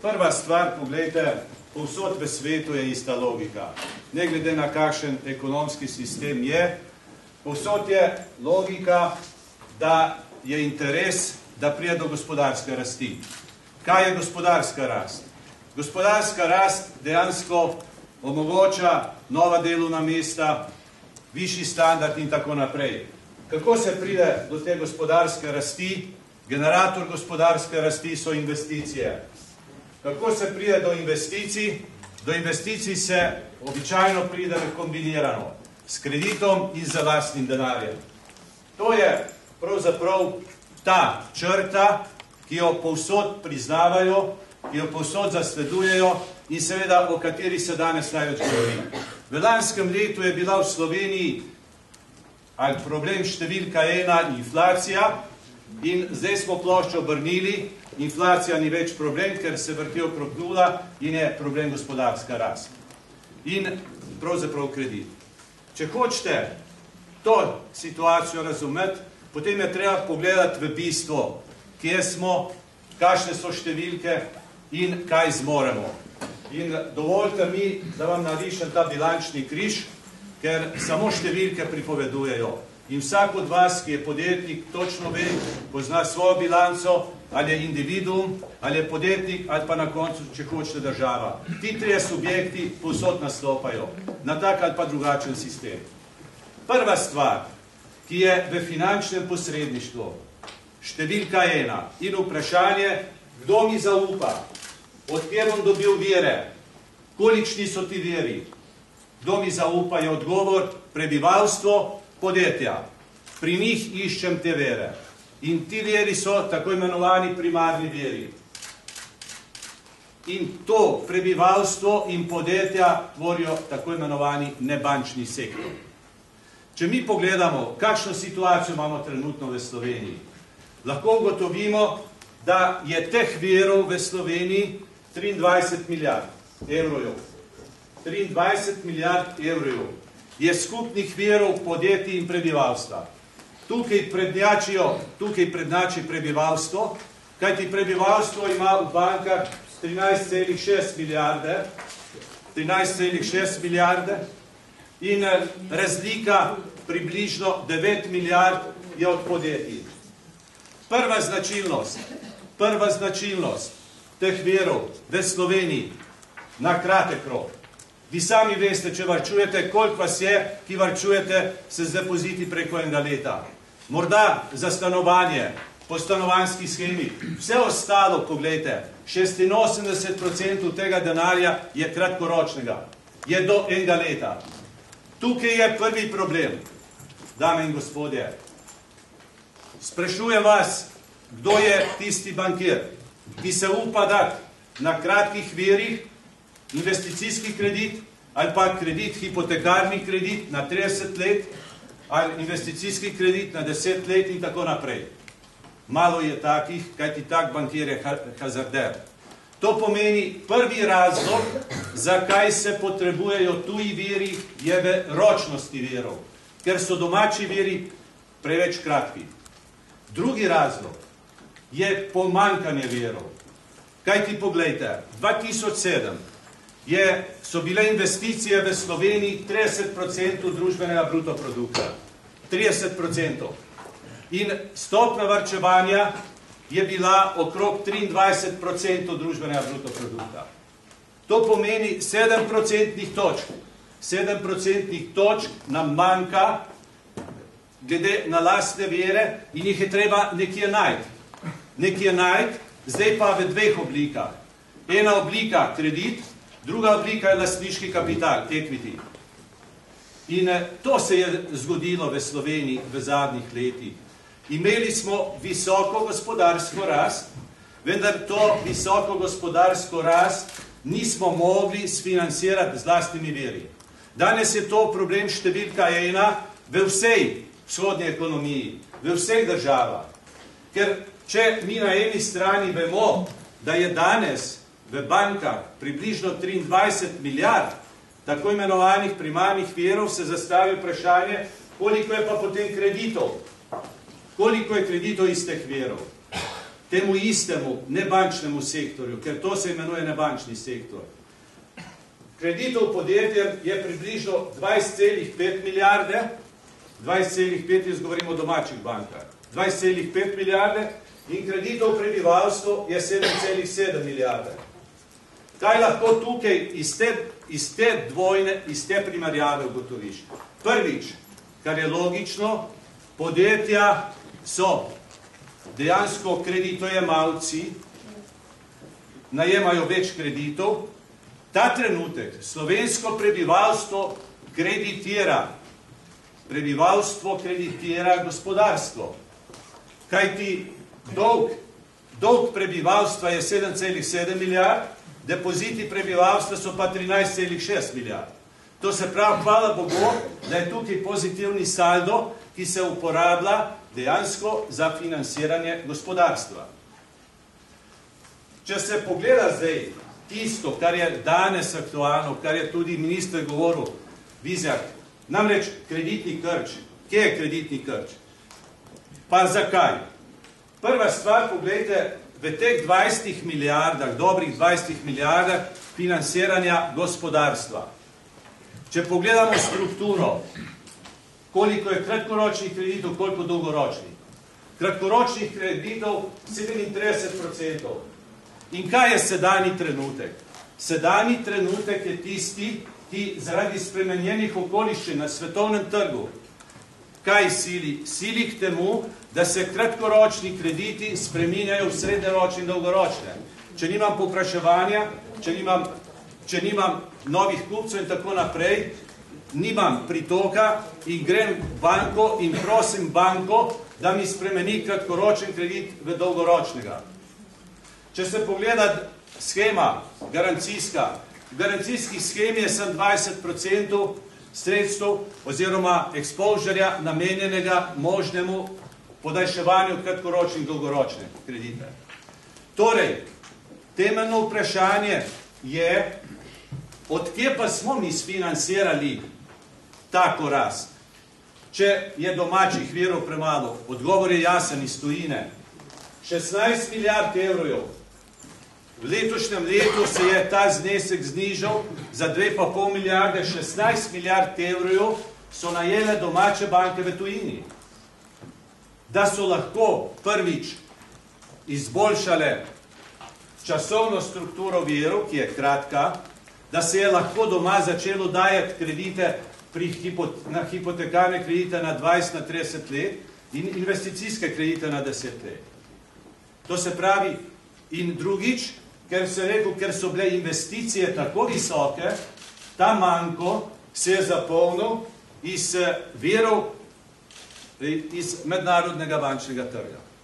Prva stvar, poglejte, povsod v svetu je ista logika. Ne glede na kakšen ekonomski sistem je, povsod je logika, da je interes, da prije do gospodarske rasti. Kaj je gospodarska rast? Gospodarska rast dejansko omogoča nova delovna mesta, višji standard in tako naprej. Kako se pride do te gospodarske rasti? Generator gospodarske rasti so investicije. Kako se pride do investicij? Do investicij se običajno pride kombinirano s kreditom in z lastnim denarjem. To je pravzaprav ta črta, ki jo povsod priznavajo, ki jo povsod zasledujejo in seveda o kateri se danes največ govori. V lanskem letu je bila v Sloveniji problem številka 1 inflacija in zdaj smo ploščo obrnili, inflacija ni več problem, ker se vrti okrog nula in je problem gospodarska rast. In pravzaprav kredit. Če hočete to situacijo razumeti, potem je treba pogledati v bistvo, kje smo, kakšne so številke in kaj zmoremo. In dovolite mi, da vam narišem ta bilančni križ, ker samo številke pripovedujejo. In vsak od vas, ki je podjetnik, točno ve, pozna svojo bilanco, ali je individuum, ali je podjetnik, ali pa na koncu, če hočete, država. Ti trije subjekti povsod nastopajo na tak ali pa drugačen sistem. Prva stvar, ki je v finančnem posredništvu, številka 1 in vprašanje, kdo mi zaupa, od kje bom dobil vire, kolikšni so ti viri, kdo mi zaupa, je odgovor prebivalstvo, podjetja. Pri njih iščem te vere. In ti veri so tako imenovani primarni veri. In to prebivalstvo in podjetja tvorijo tako imenovani nebančni sektor. Če mi pogledamo, kakšno situacijo imamo trenutno v Sloveniji, lahko ugotovimo, da je teh verov v Sloveniji 23 milijard evrov. 23 milijard evrov je skupnih verov podjetij in prebivalstva. Tukaj prednjači prebivalstvo, kajti prebivalstvo ima v bankah 13,6 milijarde in razlika približno 9 milijard je od podjetij. Prva značilnost teh verov v Sloveniji na kratek rok. Vi sami veste, če varčujete, koliko vas je, ki varčujete se z depoziti preko enega leta. Morda za stanovanje, po stanovanjski schemi. Vse ostalo, poglejte, 86% tega denarja je kratkoročnega. Je do enega leta. Tukaj je prvi problem, dame in gospodje. Sprašujem vas, kdo je tisti bankir, ki se upa dati na kratkih verih investicijski kredit ali pa kredit, hipotekarni kredit na 30 let ali investicijski kredit na 10 let in tako naprej. Malo je takih, kajti tak bankir je hazarder. To pomeni prvi razlog, zakaj se potrebujejo tuji viri, je v ročnosti verov, ker so domači viri preveč kratki. Drugi razlog je pomanjkanje verov. Kajti poglejte, 2007 so bile investicije v Sloveniji 30% družbenega bruto produkta. 30%. In stopnja varčevanja je bila okrog 23% družbenega bruto produkta. To pomeni 7% točk. 7% točk nam manjka glede na lastne vere in jih je treba nekje najti. Zdaj pa v dveh oblikah. Ena oblika kredit, druga oblika je lastniški kapital, equity. In to se je zgodilo v Sloveniji v zadnjih letih. Imeli smo visoko gospodarsko rast, vendar to visoko gospodarsko rast nismo mogli sfinancirati z lastnimi viri. Danes je to problem številka 1 v vsej vzhodni ekonomiji, v vseh državah. Ker če mi na eni strani vemo, da je danes v bankah približno 23 milijard tako imenovanih primarnih virov, se zastavi vprašanje, koliko je pa potem kreditov. Koliko je kreditov iz teh virov. temu istemu nebančnemu sektorju, ker to se imenuje nebančni sektor. Kreditov podjetjem je približno 20,5 milijarde, 20,5 jaz govorim o domačih bankah, 20,5 milijarde in kreditov prebivalstvu je 7,7 milijarde. Kaj lahko tukaj iz te primerjave ugotoviš? Prvič, kar je logično, podjetja so dejansko kreditojemalci, najemajo več kreditov. Ta trenutek slovensko prebivalstvo kreditira gospodarstvo. Kajti dolg prebivalstva je 7,7 milijard, depoziti prebivalstva so pa 13,6 milijard. To se pravi, hvala Bogu, da je tukaj pozitivni saldo, ki se uporablja dejansko za financiranje gospodarstva. Če se pogleda zdaj tisto, kar je danes aktualno, kar je tudi minister govoril, Vizjak, namreč kreditni krč. Kje je kreditni krč? Pa zakaj? Prva stvar, pogledajte, v teh 20 milijardah, dobrih 20 milijardah financiranja gospodarstva. Če pogledamo strukturo, koliko je kratkoročnih kreditov, koliko dolgoročnih. Kratkoročnih kreditov 37%. In kaj je sedanji trenutek? Sedanji trenutek je tisti, ki zaradi spremenjenih okoliščin na svetovnem trgu, kaj sili? Sili k temu, da se kratkoročni krediti spreminjajo v srednjeročne in dolgoročne. Če nimam povpraševanja, če nimam novih kupcev in tako naprej, nimam pritoka in grem v banko in prosim banko, da mi spremeni kratkoročen kredit v dolgoročnega. Če se pogleda schema garancijska, v garancijski schemi je sem 20% sredstev oziroma exposurja namenjenega možnemu podaljševanju kratkoročnih in dolgoročnih kredite. Torej, temeljno vprašanje je, odkje pa smo mi sfinancirali tako rast? Če je domačih virov premalo, odgovor je jasen iz tujine. 16 milijard evrov. V letošnjem letu se je ta znesek znižal za 2,5 milijarde, 16 milijard evrov so najele domače banke v tujini. Da so lahko prvič izboljšale časovno strukturo virov, ki je kratka, da se je lahko doma začelo dajati kredite na hipotekarne kredite na 20, na 30 let in investicijske kredite na 10 let. To se pravi, in drugič, ker so bile investicije tako visoke, ta manko se je zapolnil iz virov iz mednarodnega bančnega trga.